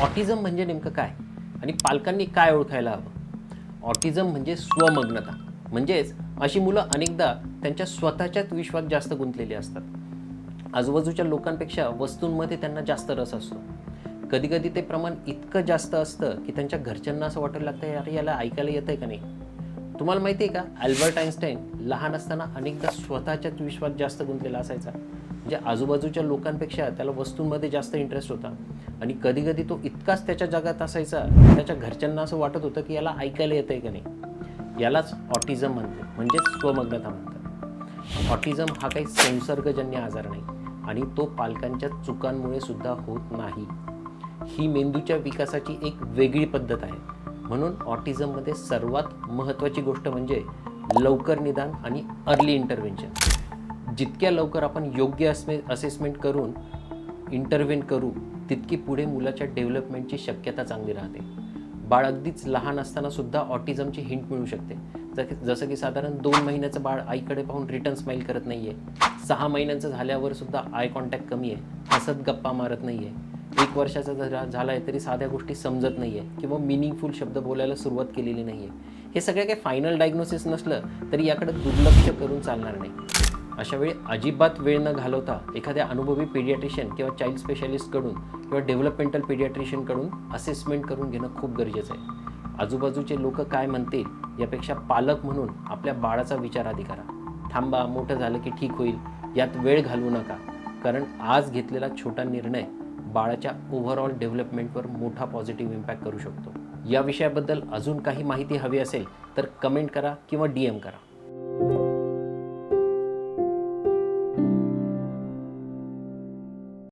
Autism म्हणजे नेमकं काय आणि पालकांनी काय ओळखायला हवं? ऑटिझम म्हणजे स्वमग्नता. म्हणजेच अशी मुलं अनेकदा त्यांच्या स्वतःच्याच विश्वात जास्त गुंतलेली असतात. आजूबाजूच्या लोकांपेक्षा वस्तूंमध्ये त्यांना जास्त रस असतो. कधी-कधी ते प्रमाण इतकं जास्त असतं, की त्यांच्या घरच्यांना असं वाटायला लागतं, "अरे, याला ऐकायला येतंय का नाही?" तुम्हाला माहिती आहे का, अल्बर्ट आइन्स्टाईन लहान असताना अनेकदा स्वतःच्याच विश्वात जास्त गुंतलेला असायचा. म्हणजे आजूबाजूच्या लोकांपेक्षा त्याला वस्तूंमध्ये जास्त इंटरेस्ट होता आणि कधी-कधी तो इतकाच त्याच्या जगात असायचा, की त्याच्या घरच्यांना असं वाटत होतं, की याला ऐकायला येतंय का नाही? यालाच ऑटिझम म्हणजेच स्वमग्नता म्हणतात. ऑटिझम हा काही संसर्गजन्य आजार नाही आणि तो पालकांच्या चुकांमुळे सुद्धा होत नाही. ही मेंदूच्या विकासाची एक वेगळी पद्धत आहे. म्हणून ऑटिझममध्ये सर्वात महत्त्वाची गोष्ट म्हणजे लवकर निदान आणि अर्ली इंटरव्हेन्शन. जितक्या लवकर आपण योग्य असेसमेंट करून इंटरव्हेन करू, तितकी पुढे मुलाच्या डेव्हलपमेंटची शक्यता चांगली राहते. बाळ अगदीच लहान असताना सुद्धा ऑटिझमची हिंट मिळू शकते. जसं की साधारण 2 महिन्याचं बाळ आईकडे पाहून रिटर्न स्माईल करत नाही आहे. 6 महिन्यांचं झाल्यावर सुद्धा आय कॉन्टॅक्ट कमी आहे. हसत गप्पा मारत नाही आहे. 1 वर्षाचा झाला आहे तरी साध्या गोष्टी समजत नाही आहे किंवा मिनिंगफुल शब्द बोलायला सुरुवात केलेली नाही आहे. हे सगळं काही फायनल डायग्नोसिस नसलं तरी याकडे दुर्लक्ष करून चालणार नाही. अशा वेळी अजिबात वेळ न घालवता एखाद्या अनुभवी पेडियाट्रिशियन किंवा चाइल्ड स्पेशालिस्टकडून किंवा डेव्हलपमेंटल पेडियाट्रिशियनकडून असेसमेंट करून घेणं खूप गरजेचं आहे. आजूबाजूचे लोक काय म्हणतील यापेक्षा पालक म्हणून आपल्या बाळाचा विचार आधी करा. थांबा, मोठं झालं की ठीक होईल, यात वेळ घालवू नका. कारण आज घेतलेला छोटा निर्णय बाळाच्या ओव्हरऑल डेव्हलपमेंटवर मोठा पॉझिटिव्ह इम्पॅक्ट करू शकतो. या विषयाबद्दल अजून काही माहिती हवी असेल तर कमेंट करा किंवा DM करा.